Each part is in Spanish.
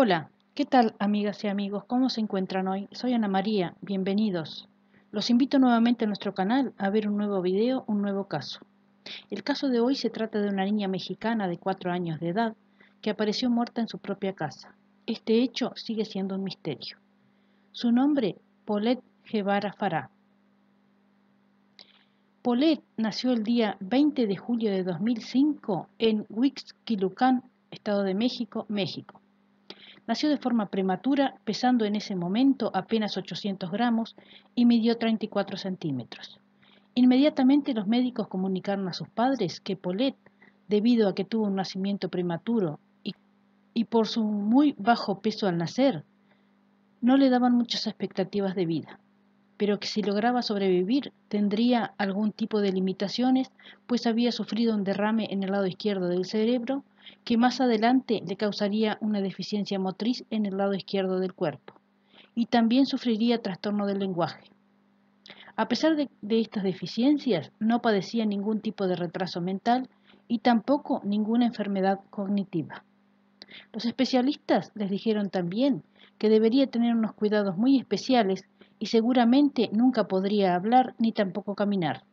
Hola, ¿qué tal amigas y amigos? ¿Cómo se encuentran hoy? Soy Ana María, bienvenidos. Los invito nuevamente a nuestro canal a ver un nuevo video, un nuevo caso. El caso de hoy se trata de una niña mexicana de 4 años de edad que apareció muerta en su propia casa. Este hecho sigue siendo un misterio. Su nombre, Paulette Guevara Farah. Paulette nació el día 20 de julio de 2005 en Huixquilucan, Estado de México, México. Nació de forma prematura, pesando en ese momento apenas 800 gramos y midió 34 centímetros. Inmediatamente los médicos comunicaron a sus padres que Paulette, debido a que tuvo un nacimiento prematuro y por su muy bajo peso al nacer, no le daban muchas expectativas de vida, pero que si lograba sobrevivir tendría algún tipo de limitaciones, pues había sufrido un derrame en el lado izquierdo del cerebro que más adelante le causaría una deficiencia motriz en el lado izquierdo del cuerpo, y también sufriría trastorno del lenguaje. A pesar de estas deficiencias, no padecía ningún tipo de retraso mental y tampoco ninguna enfermedad cognitiva. Los especialistas les dijeron también que debería tener unos cuidados muy especiales y seguramente nunca podría hablar ni tampoco caminar.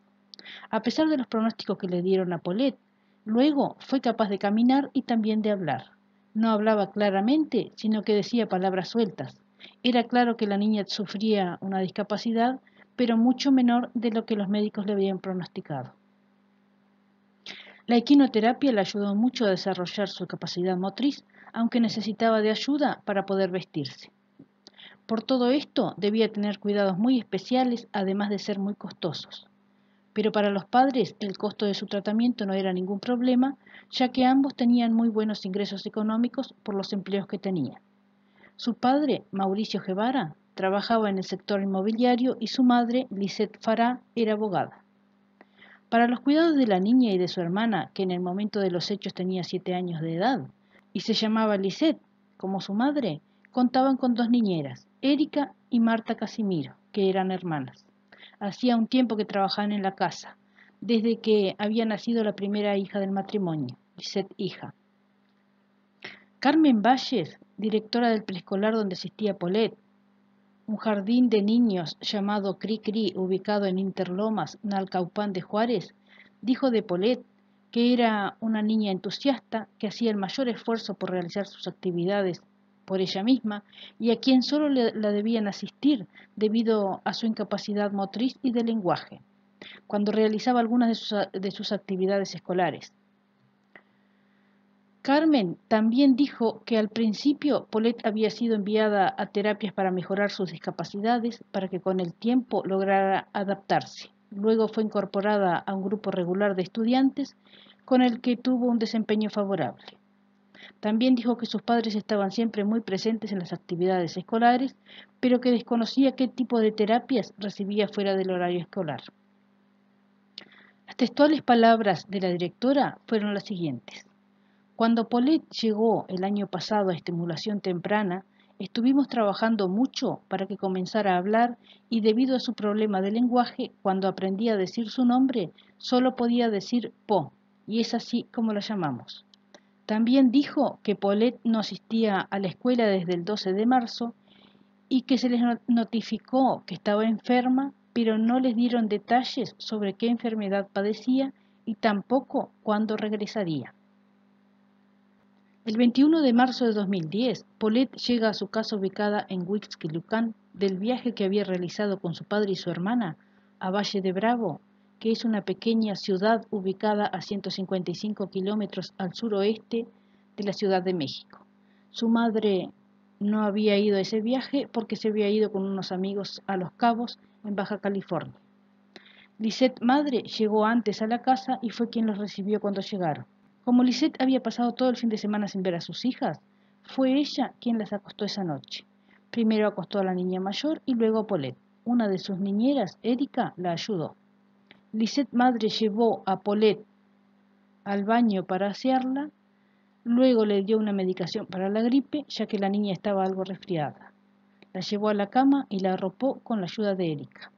A pesar de los pronósticos que le dieron a Paulette, luego fue capaz de caminar y también de hablar. No hablaba claramente, sino que decía palabras sueltas. Era claro que la niña sufría una discapacidad, pero mucho menor de lo que los médicos le habían pronosticado. La equinoterapia le ayudó mucho a desarrollar su capacidad motriz, aunque necesitaba de ayuda para poder vestirse. Por todo esto, debía tener cuidados muy especiales, además de ser muy costosos. Pero para los padres el costo de su tratamiento no era ningún problema, ya que ambos tenían muy buenos ingresos económicos por los empleos que tenían. Su padre, Mauricio Guevara, trabajaba en el sector inmobiliario y su madre, Lisette Farah, era abogada. Para los cuidados de la niña y de su hermana, que en el momento de los hechos tenía 7 años de edad, y se llamaba Lisette, como su madre, contaban con 2 niñeras, Erika y Marta Casimiro, que eran hermanas. Hacía un tiempo que trabajaban en la casa, desde que había nacido la primera hija del matrimonio, Lisette hija. Carmen Valles, directora del preescolar donde asistía Paulette, un jardín de niños llamado Cri Cri, ubicado en Interlomas, Nalcaupán de Juárez, dijo de Paulette que era una niña entusiasta que hacía el mayor esfuerzo por realizar sus actividades por ella misma y a quien solo la debían asistir debido a su incapacidad motriz y de lenguaje, cuando realizaba algunas de sus actividades escolares. Carmen también dijo que al principio Paulette había sido enviada a terapias para mejorar sus discapacidades para que con el tiempo lograra adaptarse. Luego fue incorporada a un grupo regular de estudiantes con el que tuvo un desempeño favorable. También dijo que sus padres estaban siempre muy presentes en las actividades escolares, pero que desconocía qué tipo de terapias recibía fuera del horario escolar. Las textuales palabras de la directora fueron las siguientes. Cuando Paulette llegó el año pasado a estimulación temprana, estuvimos trabajando mucho para que comenzara a hablar y debido a su problema de lenguaje, cuando aprendía a decir su nombre, solo podía decir Po, y es así como la llamamos. También dijo que Paulette no asistía a la escuela desde el 12 de marzo y que se les notificó que estaba enferma, pero no les dieron detalles sobre qué enfermedad padecía y tampoco cuándo regresaría. El 21 de marzo de 2010, Paulette llega a su casa ubicada en Huixquilucan del viaje que había realizado con su padre y su hermana a Valle de Bravo, que es una pequeña ciudad ubicada a 155 kilómetros al suroeste de la Ciudad de México. Su madre no había ido a ese viaje porque se había ido con unos amigos a Los Cabos, en Baja California. Lisette madre llegó antes a la casa y fue quien los recibió cuando llegaron. Como Lisette había pasado todo el fin de semana sin ver a sus hijas, fue ella quien las acostó esa noche. Primero acostó a la niña mayor y luego a Paulette. Una de sus niñeras, Erika, la ayudó. Lisette madre llevó a Paulette al baño para asearla, luego le dio una medicación para la gripe, ya que la niña estaba algo resfriada. La llevó a la cama y la arropó con la ayuda de Erika.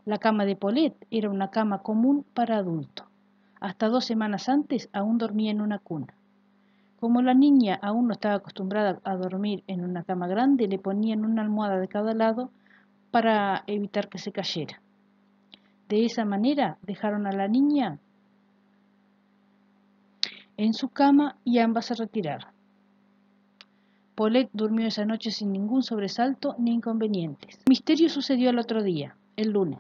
La cama de Paulette era una cama común para adultos. Hasta 2 semanas antes aún dormía en una cuna. Como la niña aún no estaba acostumbrada a dormir en una cama grande, le ponían una almohada de cada lado para evitar que se cayera. De esa manera dejaron a la niña en su cama y ambas se retiraron. Paulette durmió esa noche sin ningún sobresalto ni inconvenientes. El misterio sucedió al otro día, el lunes.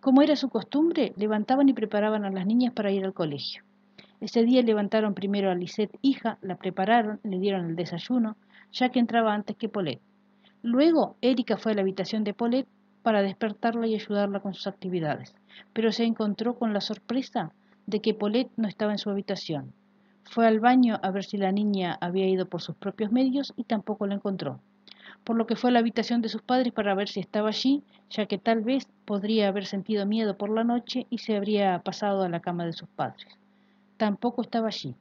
Como era su costumbre, levantaban y preparaban a las niñas para ir al colegio. Ese día levantaron primero a Lisette, hija, la prepararon, le dieron el desayuno, ya que entraba antes que Paulette. Luego, Erika fue a la habitación de Paulette para despertarla y ayudarla con sus actividades, pero se encontró con la sorpresa de que Paulette no estaba en su habitación. Fue al baño a ver si la niña había ido por sus propios medios y tampoco la encontró, por lo que fue a la habitación de sus padres para ver si estaba allí, ya que tal vez podría haber sentido miedo por la noche y se habría pasado a la cama de sus padres. Tampoco estaba allí,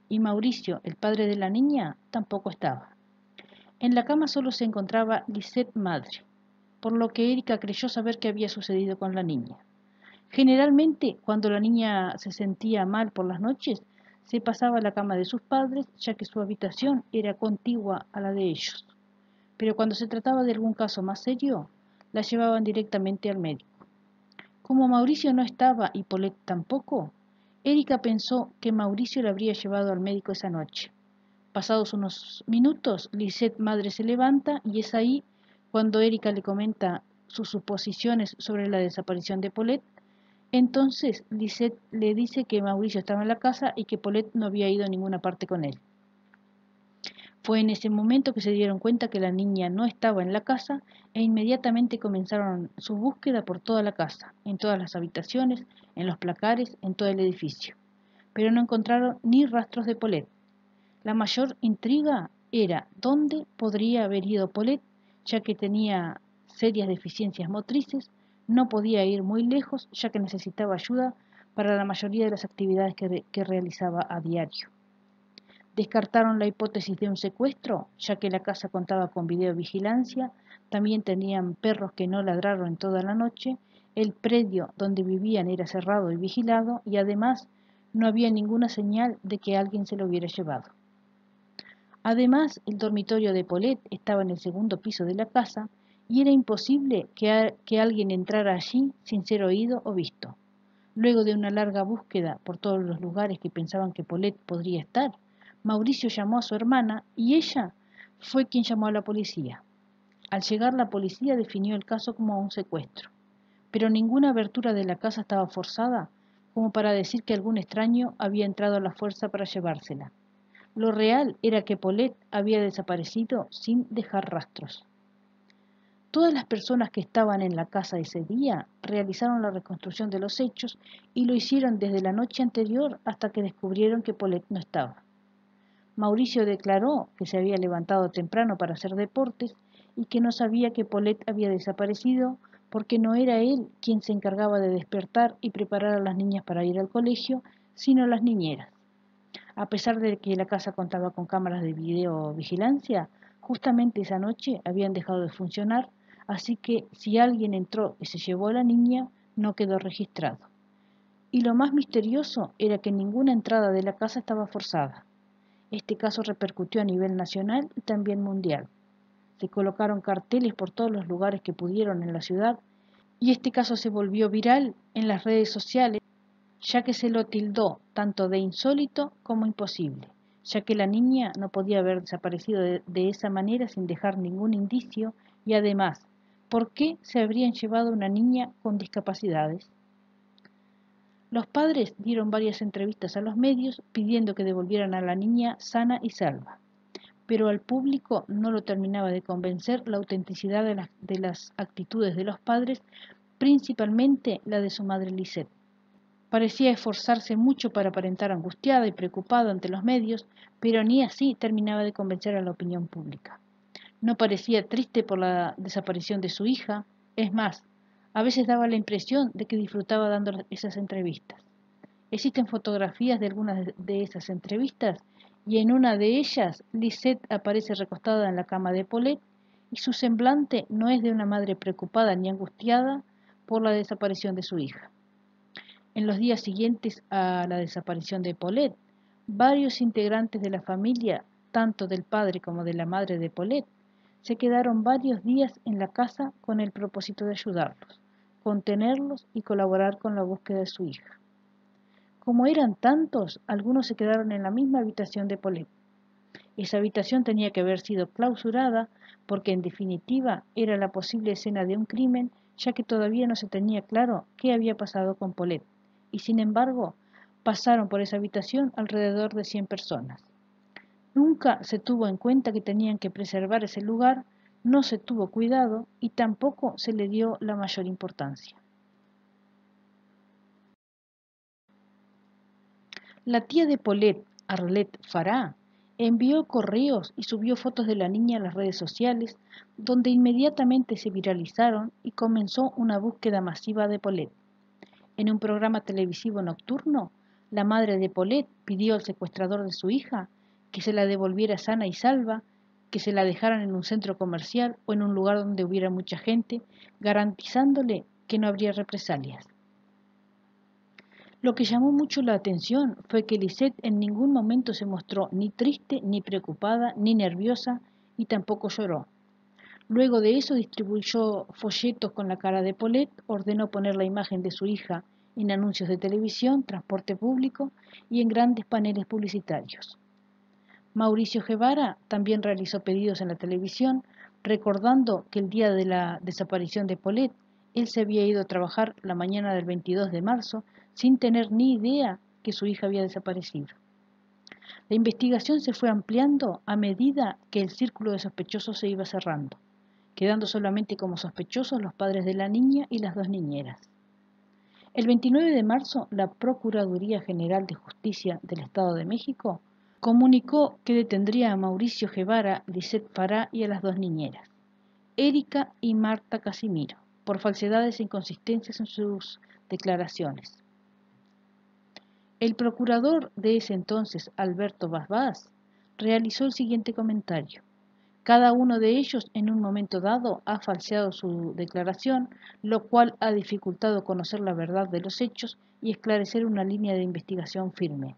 y Mauricio, el padre de la niña, tampoco estaba. En la cama solo se encontraba Lisette madre, por lo que Erika creyó saber qué había sucedido con la niña. Generalmente, cuando la niña se sentía mal por las noches, se pasaba a la cama de sus padres, ya que su habitación era contigua a la de ellos. Pero cuando se trataba de algún caso más serio, la llevaban directamente al médico. Como Mauricio no estaba y Paulette tampoco, Erika pensó que Mauricio la habría llevado al médico esa noche. Pasados unos minutos, Lisette madre se levanta y es ahí cuando Erika le comenta sus suposiciones sobre la desaparición de Paulette. Entonces Lisette le dice que Mauricio estaba en la casa y que Paulette no había ido a ninguna parte con él. Fue en ese momento que se dieron cuenta que la niña no estaba en la casa e inmediatamente comenzaron su búsqueda por toda la casa, en todas las habitaciones, en los placares, en todo el edificio. Pero no encontraron ni rastros de Paulette. La mayor intriga era dónde podría haber ido Paulette, ya que tenía serias deficiencias motrices, no podía ir muy lejos, ya que necesitaba ayuda para la mayoría de las actividades que realizaba a diario. Descartaron la hipótesis de un secuestro, ya que la casa contaba con videovigilancia, también tenían perros que no ladraron en toda la noche, el predio donde vivían era cerrado y vigilado y además no había ninguna señal de que alguien se lo hubiera llevado. Además, el dormitorio de Paulette estaba en el segundo piso de la casa y era imposible que alguien entrara allí sin ser oído o visto. Luego de una larga búsqueda por todos los lugares que pensaban que Paulette podría estar, Mauricio llamó a su hermana y ella fue quien llamó a la policía. Al llegar la policía definió el caso como un secuestro, pero ninguna abertura de la casa estaba forzada como para decir que algún extraño había entrado a la fuerza para llevársela. Lo real era que Paulette había desaparecido sin dejar rastros. Todas las personas que estaban en la casa ese día realizaron la reconstrucción de los hechos y lo hicieron desde la noche anterior hasta que descubrieron que Paulette no estaba. Mauricio declaró que se había levantado temprano para hacer deportes y que no sabía que Paulette había desaparecido porque no era él quien se encargaba de despertar y preparar a las niñas para ir al colegio, sino las niñeras. A pesar de que la casa contaba con cámaras de videovigilancia, justamente esa noche habían dejado de funcionar, así que si alguien entró y se llevó a la niña, no quedó registrado. Y lo más misterioso era que ninguna entrada de la casa estaba forzada. Este caso repercutió a nivel nacional y también mundial. Se colocaron carteles por todos los lugares que pudieron en la ciudad y este caso se volvió viral en las redes sociales, ya que se lo tildó tanto de insólito como imposible, ya que la niña no podía haber desaparecido de esa manera sin dejar ningún indicio y además, ¿por qué se habrían llevado una niña con discapacidades? Los padres dieron varias entrevistas a los medios pidiendo que devolvieran a la niña sana y salva, pero al público no lo terminaba de convencer la autenticidad de las actitudes de los padres, principalmente la de su madre Lisette. Parecía esforzarse mucho para aparentar angustiada y preocupada ante los medios, pero ni así terminaba de convencer a la opinión pública. No parecía triste por la desaparición de su hija, es más, a veces daba la impresión de que disfrutaba dando esas entrevistas. Existen fotografías de algunas de esas entrevistas y en una de ellas Lisette aparece recostada en la cama de Paulette y su semblante no es de una madre preocupada ni angustiada por la desaparición de su hija. En los días siguientes a la desaparición de Paulette, Varios integrantes de la familia, tanto del padre como de la madre de Paulette, se quedaron varios días en la casa con el propósito de ayudarlos, contenerlos y colaborar con la búsqueda de su hija. Como eran tantos, algunos se quedaron en la misma habitación de Paulette. Esa habitación tenía que haber sido clausurada porque en definitiva era la posible escena de un crimen, ya que todavía no se tenía claro qué había pasado con Paulette, y sin embargo pasaron por esa habitación alrededor de 100 personas. Nunca se tuvo en cuenta que tenían que preservar ese lugar, no se tuvo cuidado y tampoco se le dio la mayor importancia. La tía de Paulette, Arlette Farah, envió correos y subió fotos de la niña a las redes sociales, donde inmediatamente se viralizaron y comenzó una búsqueda masiva de Paulette. En un programa televisivo nocturno, la madre de Paulette pidió al secuestrador de su hija que se la devolviera sana y salva, que se la dejaran en un centro comercial o en un lugar donde hubiera mucha gente, garantizándole que no habría represalias. Lo que llamó mucho la atención fue que Lisette en ningún momento se mostró ni triste, ni preocupada, ni nerviosa, y tampoco lloró. Luego de eso distribuyó folletos con la cara de Paulette, ordenó poner la imagen de su hija en anuncios de televisión, transporte público y en grandes paneles publicitarios. Mauricio Guevara también realizó pedidos en la televisión, recordando que el día de la desaparición de Paulette, él se había ido a trabajar la mañana del 22 de marzo sin tener ni idea que su hija había desaparecido. La investigación se fue ampliando a medida que el círculo de sospechosos se iba cerrando, quedando solamente como sospechosos los padres de la niña y las dos niñeras. El 29 de marzo, la Procuraduría General de Justicia del Estado de México comunicó que detendría a Mauricio Guevara, Lisette Farah y a las dos niñeras, Erika y Marta Casimiro, por falsedades e inconsistencias en sus declaraciones. El procurador de ese entonces, Alberto Basbás, realizó el siguiente comentario. Cada uno de ellos en un momento dado ha falseado su declaración, lo cual ha dificultado conocer la verdad de los hechos y esclarecer una línea de investigación firme.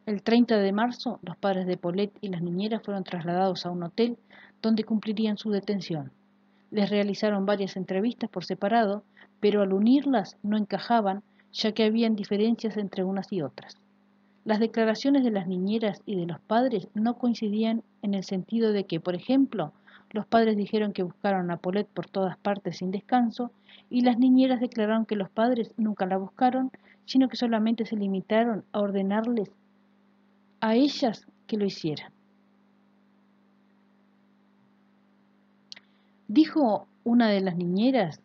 El 30 de marzo, los padres de Paulette y las niñeras fueron trasladados a un hotel donde cumplirían su detención. Les realizaron varias entrevistas por separado, pero al unirlas no encajaban, ya que habían diferencias entre unas y otras. Las declaraciones de las niñeras y de los padres no coincidían en el sentido de que, por ejemplo, los padres dijeron que buscaron a Paulette por todas partes sin descanso y las niñeras declararon que los padres nunca la buscaron, sino que solamente se limitaron a ordenarles a ellas que lo hicieran. Dijo una de las niñeras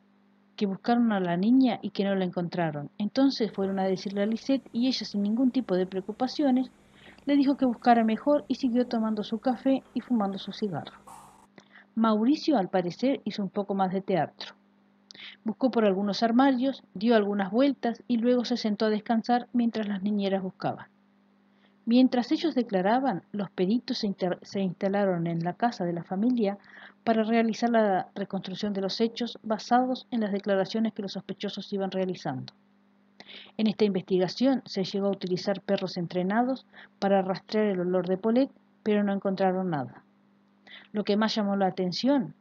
que buscaron a la niña y que no la encontraron. Entonces fueron a decirle a Lisette y ella, sin ningún tipo de preocupaciones, le dijo que buscara mejor y siguió tomando su café y fumando su cigarro. Mauricio, al parecer, hizo un poco más de teatro. Buscó por algunos armarios, dio algunas vueltas y luego se sentó a descansar mientras las niñeras buscaban. Mientras ellos declaraban, los peritos se instalaron en la casa de la familia para realizar la reconstrucción de los hechos basados en las declaraciones que los sospechosos iban realizando. En esta investigación se llegó a utilizar perros entrenados para rastrear el olor de Paulette, pero no encontraron nada. Lo que más llamó la atención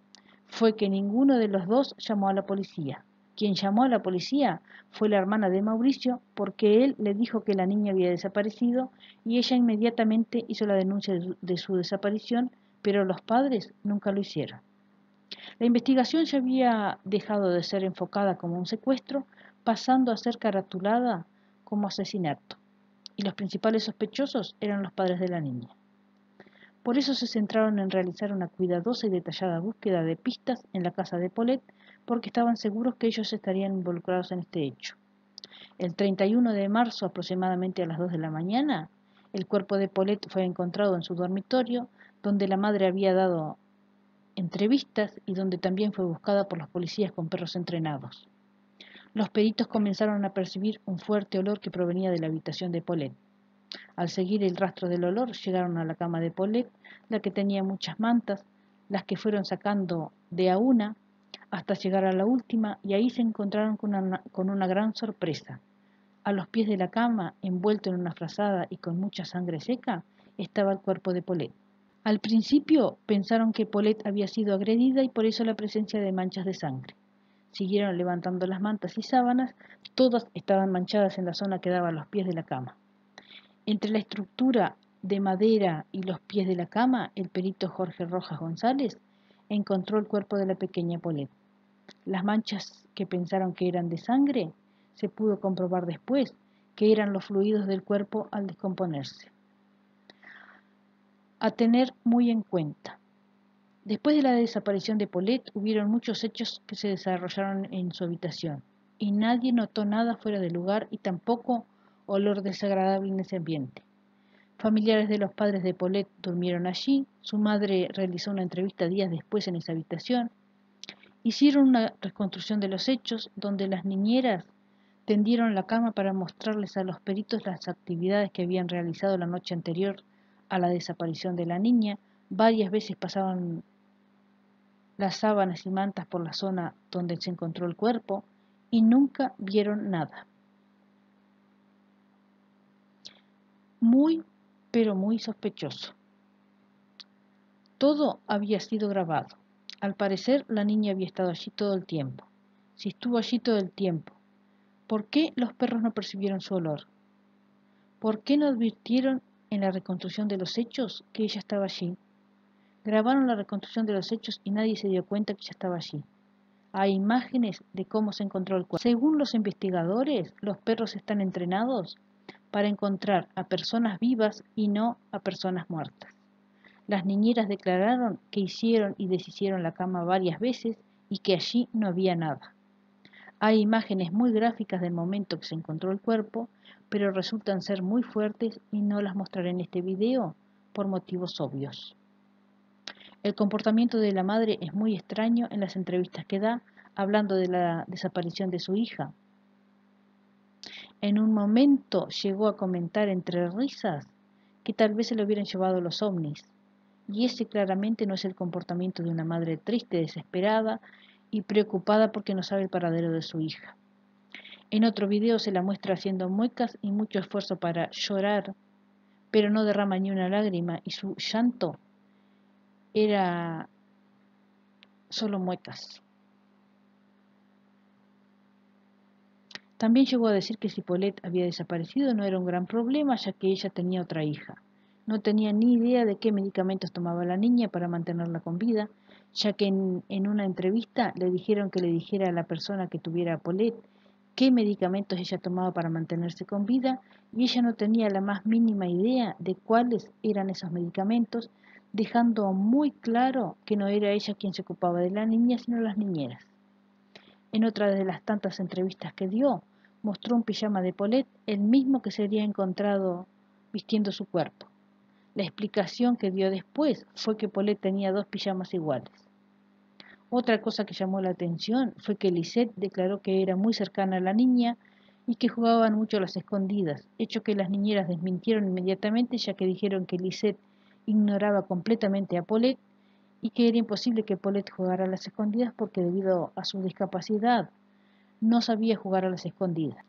fue que ninguno de los dos llamó a la policía. Quien llamó a la policía fue la hermana de Mauricio, porque él le dijo que la niña había desaparecido y ella inmediatamente hizo la denuncia de su desaparición, pero los padres nunca lo hicieron. La investigación ya había dejado de ser enfocada como un secuestro, pasando a ser caratulada como asesinato, y los principales sospechosos eran los padres de la niña. Por eso se centraron en realizar una cuidadosa y detallada búsqueda de pistas en la casa de Paulette, porque estaban seguros que ellos estarían involucrados en este hecho. El 31 de marzo, aproximadamente a las 2 de la mañana, el cuerpo de Paulette fue encontrado en su dormitorio, donde la madre había dado entrevistas y donde también fue buscada por los policías con perros entrenados. Los peritos comenzaron a percibir un fuerte olor que provenía de la habitación de Paulette. Al seguir el rastro del olor, llegaron a la cama de Paulette, la que tenía muchas mantas, las que fueron sacando de a una hasta llegar a la última, y ahí se encontraron con una gran sorpresa. A los pies de la cama, envuelto en una frazada y con mucha sangre seca, estaba el cuerpo de Paulette. Al principio pensaron que Paulette había sido agredida y por eso la presencia de manchas de sangre. Siguieron levantando las mantas y sábanas, todas estaban manchadas en la zona que daba a los pies de la cama. Entre la estructura de madera y los pies de la cama, el perito Jorge Rojas González encontró el cuerpo de la pequeña Paulette. Las manchas que pensaron que eran de sangre, se pudo comprobar después que eran los fluidos del cuerpo al descomponerse. A tener muy en cuenta. Después de la desaparición de Paulette, hubieron muchos hechos que se desarrollaron en su habitación, y nadie notó nada fuera de lugar y tampoco olor desagradable en ese ambiente. Familiares de los padres de Paulette durmieron allí, su madre realizó una entrevista días después en esa habitación, hicieron una reconstrucción de los hechos donde las niñeras tendieron la cama para mostrarles a los peritos las actividades que habían realizado la noche anterior a la desaparición de la niña. Varias veces pasaban las sábanas y mantas por la zona donde se encontró el cuerpo y nunca vieron nada. Muy, pero muy sospechoso. Todo había sido grabado. Al parecer, la niña había estado allí todo el tiempo. Si estuvo allí todo el tiempo, ¿por qué los perros no percibieron su olor? ¿Por qué no advirtieron en la reconstrucción de los hechos que ella estaba allí? Grabaron la reconstrucción de los hechos y nadie se dio cuenta que ella estaba allí. Hay imágenes de cómo se encontró el cuerpo. Según los investigadores, los perros están entrenados para encontrar a personas vivas y no a personas muertas. Las niñeras declararon que hicieron y deshicieron la cama varias veces y que allí no había nada. Hay imágenes muy gráficas del momento que se encontró el cuerpo, pero resultan ser muy fuertes y no las mostraré en este video por motivos obvios. El comportamiento de la madre es muy extraño en las entrevistas que da, hablando de la desaparición de su hija. En un momento llegó a comentar entre risas que tal vez se lo hubieran llevado los ovnis, y ese claramente no es el comportamiento de una madre triste, desesperada y preocupada porque no sabe el paradero de su hija. En otro video se la muestra haciendo muecas y mucho esfuerzo para llorar, pero no derrama ni una lágrima y su llanto era solo muecas. También llegó a decir que si Paulette había desaparecido no era un gran problema, ya que ella tenía otra hija. No tenía ni idea de qué medicamentos tomaba la niña para mantenerla con vida, ya que en una entrevista le dijeron que le dijera a la persona que tuviera a Paulette qué medicamentos ella tomaba para mantenerse con vida, y ella no tenía la más mínima idea de cuáles eran esos medicamentos, dejando muy claro que no era ella quien se ocupaba de la niña, sino las niñeras. En otra de las tantas entrevistas que dio, mostró un pijama de Paulette, el mismo que se había encontrado vistiendo su cuerpo. La explicación que dio después fue que Paulette tenía dos pijamas iguales. Otra cosa que llamó la atención fue que Lisette declaró que era muy cercana a la niña y que jugaban mucho a las escondidas, hecho que las niñeras desmintieron inmediatamente, ya que dijeron que Lisette ignoraba completamente a Paulette y que era imposible que Paulette jugara a las escondidas porque debido a su discapacidad no sabía jugar a las escondidas.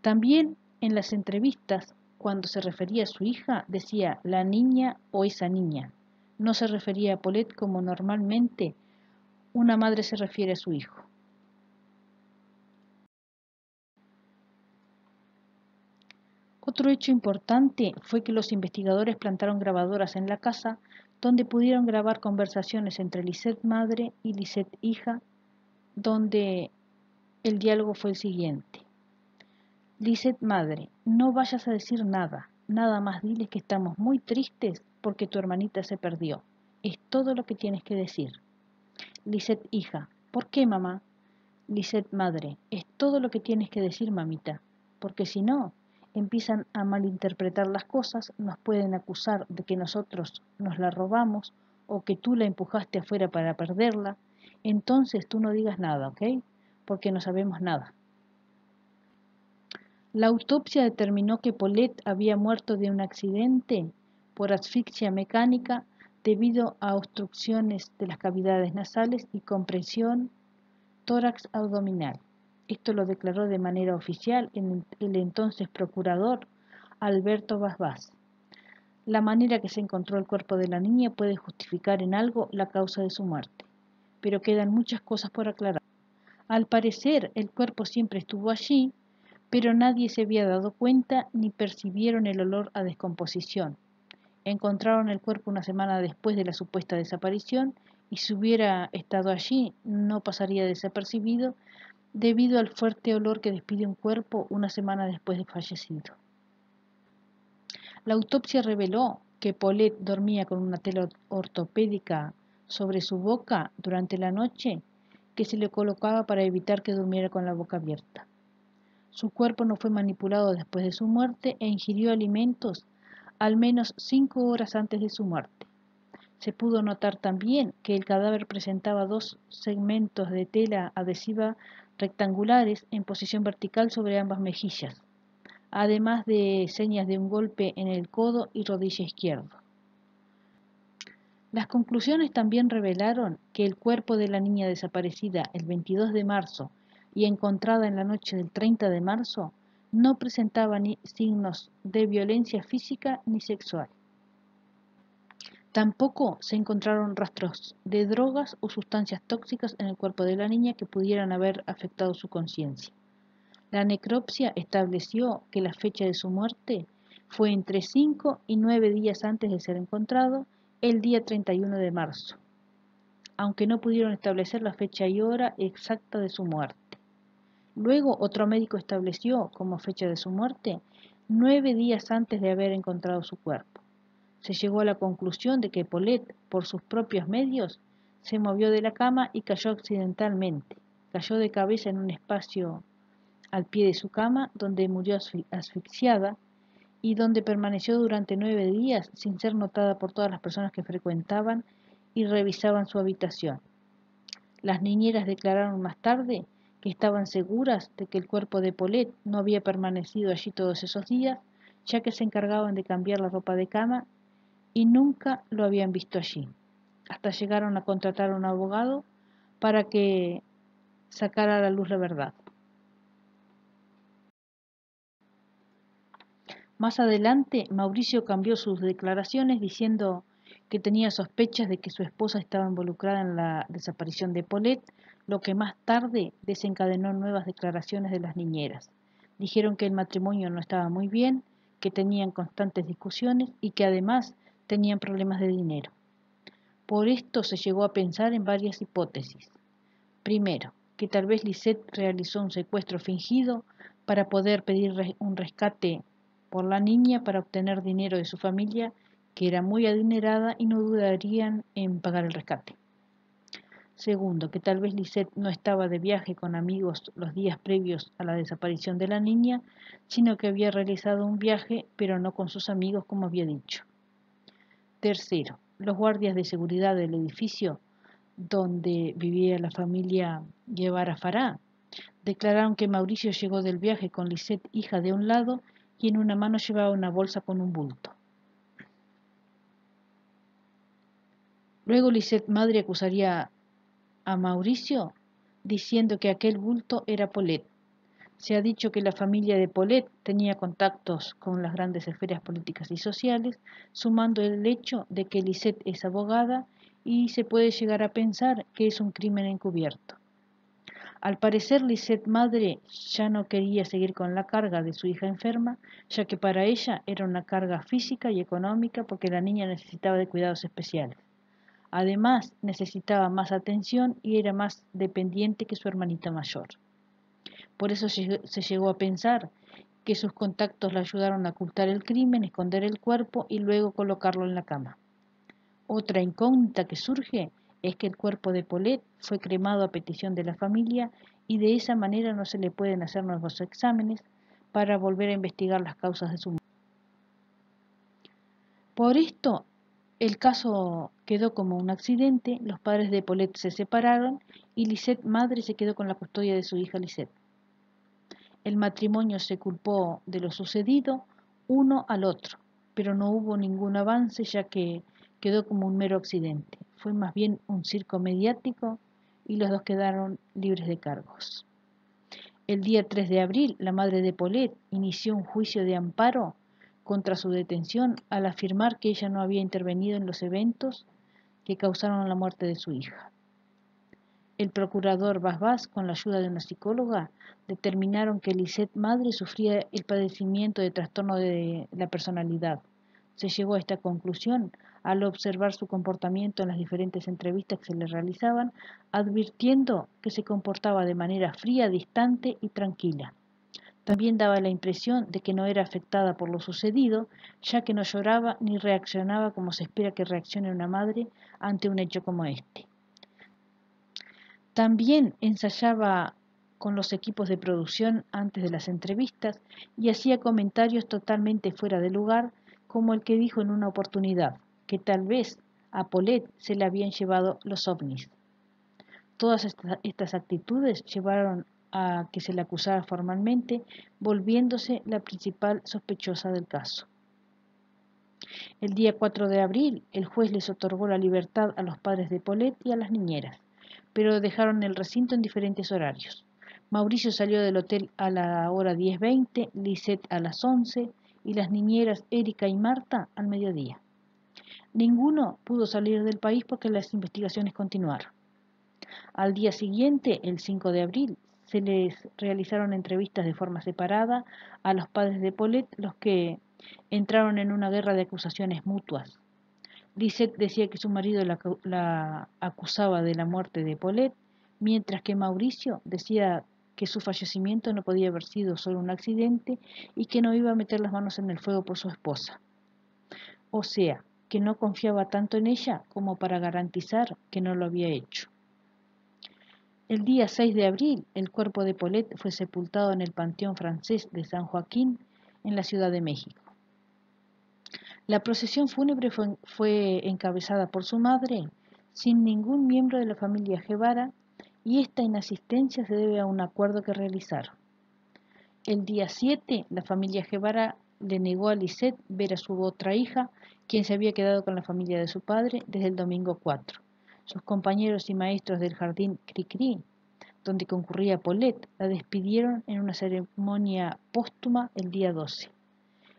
También en las entrevistas, cuando se refería a su hija, decía la niña o esa niña. No se refería a Paulette como normalmente una madre se refiere a su hijo. Otro hecho importante fue que los investigadores plantaron grabadoras en la casa donde pudieron grabar conversaciones entre Lisette madre y Lisette hija, donde el diálogo fue el siguiente. Lisette madre, no vayas a decir nada, nada más diles que estamos muy tristes porque tu hermanita se perdió. Es todo lo que tienes que decir. Lisette hija, ¿por qué mamá? Lisette madre, es todo lo que tienes que decir mamita, porque si no, empiezan a malinterpretar las cosas, nos pueden acusar de que nosotros nos la robamos o que tú la empujaste afuera para perderla, entonces tú no digas nada, ¿ok? Porque no sabemos nada. La autopsia determinó que Paulette había muerto de un accidente por asfixia mecánica debido a obstrucciones de las cavidades nasales y compresión tórax abdominal. Esto lo declaró de manera oficial el entonces procurador Alberto Basbás. La manera que se encontró el cuerpo de la niña puede justificar en algo la causa de su muerte, pero quedan muchas cosas por aclarar. Al parecer, el cuerpo siempre estuvo allí, pero nadie se había dado cuenta ni percibieron el olor a descomposición. Encontraron el cuerpo una semana después de la supuesta desaparición y si hubiera estado allí no pasaría desapercibido debido al fuerte olor que despide un cuerpo una semana después de fallecido. La autopsia reveló que Paulette dormía con una tela ortopédica sobre su boca durante la noche que se le colocaba para evitar que durmiera con la boca abierta. Su cuerpo no fue manipulado después de su muerte e ingirió alimentos al menos 5 horas antes de su muerte. Se pudo notar también que el cadáver presentaba 2 segmentos de tela adhesiva rectangulares en posición vertical sobre ambas mejillas, además de señas de un golpe en el codo y rodilla izquierdo. Las conclusiones también revelaron que el cuerpo de la niña desaparecida el 22 de marzo y encontrada en la noche del 30 de marzo no presentaba ni signos de violencia física ni sexual. Tampoco se encontraron rastros de drogas o sustancias tóxicas en el cuerpo de la niña que pudieran haber afectado su conciencia. La necropsia estableció que la fecha de su muerte fue entre 5 y 9 días antes de ser encontrado, el día 31 de marzo, aunque no pudieron establecer la fecha y hora exacta de su muerte. Luego, otro médico estableció como fecha de su muerte 9 días antes de haber encontrado su cuerpo. Se llegó a la conclusión de que Paulette, por sus propios medios, se movió de la cama y cayó accidentalmente. Cayó de cabeza en un espacio al pie de su cama, donde murió asfixiada y donde permaneció durante 9 días sin ser notada por todas las personas que frecuentaban y revisaban su habitación. Las niñeras declararon más tarde que estaban seguras de que el cuerpo de Paulette no había permanecido allí todos esos días, ya que se encargaban de cambiar la ropa de cama y nunca lo habían visto allí. Hasta llegaron a contratar a un abogado para que sacara a la luz la verdad. Más adelante, Mauricio cambió sus declaraciones diciendo que tenía sospechas de que su esposa estaba involucrada en la desaparición de Paulette, lo que más tarde desencadenó nuevas declaraciones de las niñeras. Dijeron que el matrimonio no estaba muy bien, que tenían constantes discusiones y que además tenían problemas de dinero. Por esto se llegó a pensar en varias hipótesis. Primero, que tal vez Lisette realizó un secuestro fingido para poder pedir un rescate por la niña para obtener dinero de su familia, que era muy adinerada y no dudarían en pagar el rescate. Segundo, que tal vez Lisette no estaba de viaje con amigos los días previos a la desaparición de la niña, sino que había realizado un viaje, pero no con sus amigos como había dicho. Tercero, los guardias de seguridad del edificio donde vivía la familia Guevara Fará declararon que Mauricio llegó del viaje con Lisette, hija, de un lado, y en una mano llevaba una bolsa con un bulto. Luego Lisette, madre, acusaría a Mauricio diciendo que aquel bulto era Paulette. Se ha dicho que la familia de Paulette tenía contactos con las grandes esferas políticas y sociales, sumando el hecho de que Lisette es abogada y se puede llegar a pensar que es un crimen encubierto. Al parecer, Lisette, madre, ya no quería seguir con la carga de su hija enferma, ya que para ella era una carga física y económica porque la niña necesitaba de cuidados especiales. Además, necesitaba más atención y era más dependiente que su hermanita mayor. Por eso se llegó a pensar que sus contactos la ayudaron a ocultar el crimen, esconder el cuerpo y luego colocarlo en la cama. Otra incógnita que surge es que el cuerpo de Paulette fue cremado a petición de la familia y de esa manera no se le pueden hacer nuevos exámenes para volver a investigar las causas de su muerte. Por esto, el caso quedó como un accidente, los padres de Paulette se separaron y Lisette, madre, se quedó con la custodia de su hija Lisette. El matrimonio se culpó de lo sucedido uno al otro, pero no hubo ningún avance ya que quedó como un mero accidente. Fue más bien un circo mediático y los dos quedaron libres de cargos. El día 3 de abril, la madre de Paulette inició un juicio de amparo contra su detención al afirmar que ella no había intervenido en los eventos que causaron la muerte de su hija. El procurador Bas, con la ayuda de una psicóloga, determinaron que Lisette madre sufría el padecimiento de trastorno de la personalidad. Se llegó a esta conclusión al observar su comportamiento en las diferentes entrevistas que se le realizaban, advirtiendo que se comportaba de manera fría, distante y tranquila. También daba la impresión de que no era afectada por lo sucedido, ya que no lloraba ni reaccionaba como se espera que reaccione una madre ante un hecho como este. También ensayaba con los equipos de producción antes de las entrevistas y hacía comentarios totalmente fuera de lugar, como el que dijo en una oportunidad, que tal vez a Paulette se le habían llevado los ovnis. Todas estas actitudes llevaron a que se le acusara formalmente, volviéndose la principal sospechosa del caso. El día 4 de abril, el juez les otorgó la libertad a los padres de Paulette y a las niñeras, pero dejaron el recinto en diferentes horarios. Mauricio salió del hotel a la hora 10:20, Lisette a las 11 y las niñeras Erika y Marta al mediodía. Ninguno pudo salir del país porque las investigaciones continuaron. Al día siguiente, el 5 de abril, se les realizaron entrevistas de forma separada a los padres de Paulette, los que entraron en una guerra de acusaciones mutuas. Lisette decía que su marido la acusaba de la muerte de Paulette, mientras que Mauricio decía que su fallecimiento no podía haber sido solo un accidente y que no iba a meter las manos en el fuego por su esposa. O sea, que no confiaba tanto en ella como para garantizar que no lo había hecho. El día 6 de abril, el cuerpo de Paulette fue sepultado en el Panteón Francés de San Joaquín, en la Ciudad de México. La procesión fúnebre fue encabezada por su madre, sin ningún miembro de la familia Guevara, y esta inasistencia se debe a un acuerdo que realizaron. El día 7, la familia Guevara le negó a Lisette ver a su otra hija, quien se había quedado con la familia de su padre desde el domingo 4. Sus compañeros y maestros del jardín Cri-Cri, donde concurría Paulette, la despidieron en una ceremonia póstuma el día 12.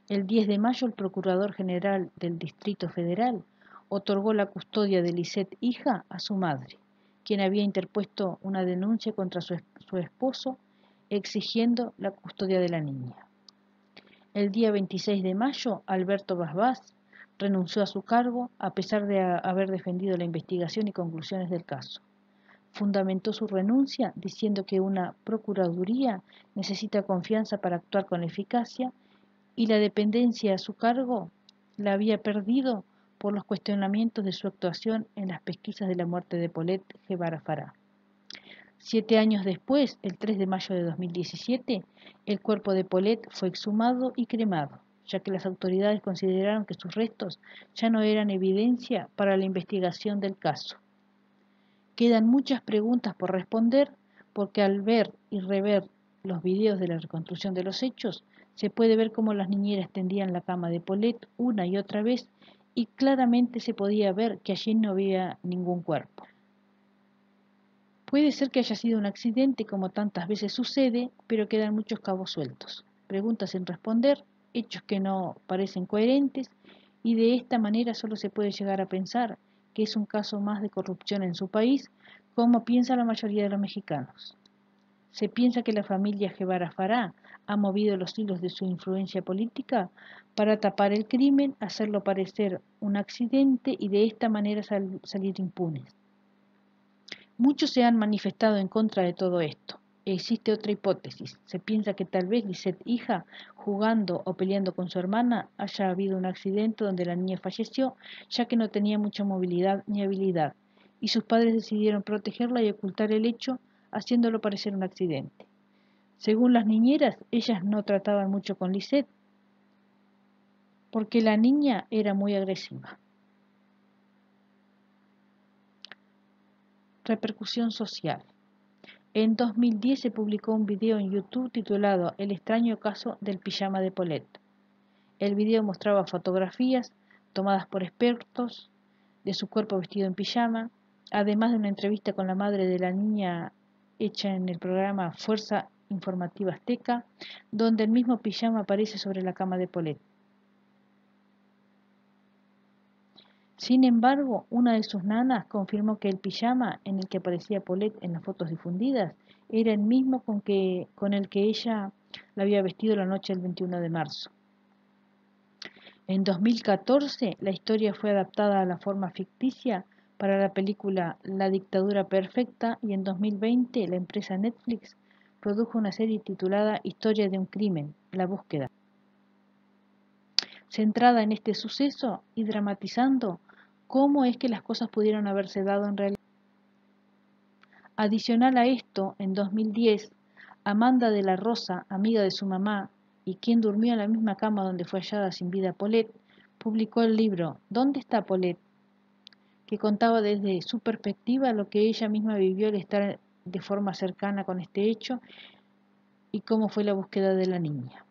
El 10 de mayo, el Procurador General del Distrito Federal otorgó la custodia de Lisette hija a su madre, quien había interpuesto una denuncia contra su esposo exigiendo la custodia de la niña. El día 26 de mayo, Alberto Bas renunció a su cargo a pesar de haber defendido la investigación y conclusiones del caso. Fundamentó su renuncia diciendo que una procuraduría necesita confianza para actuar con eficacia y la dependencia a su cargo la había perdido por los cuestionamientos de su actuación en las pesquisas de la muerte de Paulette Guevara Farah. 7 años después, el 3 de mayo de 2017, el cuerpo de Paulette fue exhumado y cremado, ya que las autoridades consideraron que sus restos ya no eran evidencia para la investigación del caso. Quedan muchas preguntas por responder porque al ver y rever los videos de la reconstrucción de los hechos, se puede ver cómo las niñeras tendían la cama de Paulette una y otra vez y claramente se podía ver que allí no había ningún cuerpo. Puede ser que haya sido un accidente como tantas veces sucede, pero quedan muchos cabos sueltos, preguntas sin responder, hechos que no parecen coherentes y de esta manera solo se puede llegar a pensar que es un caso más de corrupción en su país, como piensa la mayoría de los mexicanos. Se piensa que la familia Guevara Farah ha movido los hilos de su influencia política para tapar el crimen, hacerlo parecer un accidente y de esta manera salir impunes. Muchos se han manifestado en contra de todo esto. Existe otra hipótesis. Se piensa que tal vez Lisette hija, jugando o peleando con su hermana, haya habido un accidente donde la niña falleció, ya que no tenía mucha movilidad ni habilidad, y sus padres decidieron protegerla y ocultar el hecho, haciéndolo parecer un accidente. Según las niñeras, ellas no trataban mucho con Lisette, porque la niña era muy agresiva. Repercusión social. En 2010 se publicó un video en YouTube titulado El extraño caso del pijama de Paulette. El video mostraba fotografías tomadas por expertos de su cuerpo vestido en pijama, además de una entrevista con la madre de la niña hecha en el programa Fuerza informativa azteca, donde el mismo pijama aparece sobre la cama de Paulette. Sin embargo, una de sus nanas confirmó que el pijama en el que aparecía Paulette en las fotos difundidas era el mismo con el que ella la había vestido la noche del 21 de marzo. En 2014, la historia fue adaptada a la forma ficticia para la película La dictadura perfecta y en 2020 la empresa Netflix produjo una serie titulada Historia de un crimen, La búsqueda, centrada en este suceso y dramatizando cómo es que las cosas pudieron haberse dado en realidad. Adicional a esto, en 2010, Amanda de la Rosa, amiga de su mamá y quien durmió en la misma cama donde fue hallada sin vida Paulette, publicó el libro ¿Dónde está Paulette?, que contaba desde su perspectiva lo que ella misma vivió al estar de forma cercana con este hecho y cómo fue la búsqueda de la niña.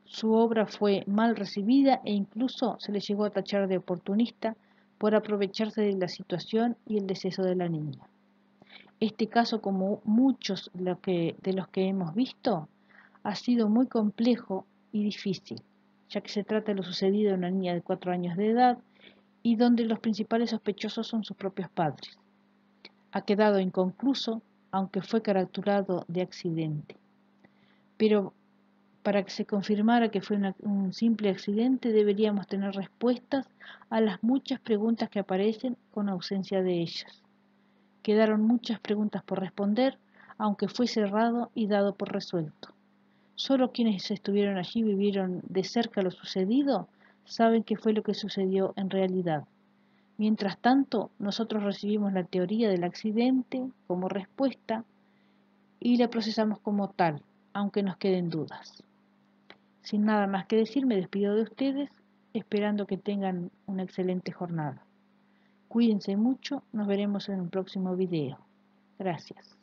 Su obra fue mal recibida e incluso se le llegó a tachar de oportunista por aprovecharse de la situación y el deceso de la niña. Este caso, como muchos de los que hemos visto, ha sido muy complejo y difícil, ya que se trata de lo sucedido a una niña de 4 años de edad y donde los principales sospechosos son sus propios padres. Ha quedado inconcluso, aunque fue caracterizado de accidente. Pero para que se confirmara que fue un simple accidente, deberíamos tener respuestas a las muchas preguntas que aparecen con ausencia de ellas. Quedaron muchas preguntas por responder, aunque fue cerrado y dado por resuelto. Solo quienes estuvieron allí y vivieron de cerca lo sucedido saben qué fue lo que sucedió en realidad. Mientras tanto, nosotros recibimos la teoría del accidente como respuesta y la procesamos como tal, aunque nos queden dudas. Sin nada más que decir, me despido de ustedes, esperando que tengan una excelente jornada. Cuídense mucho, nos veremos en un próximo video. Gracias.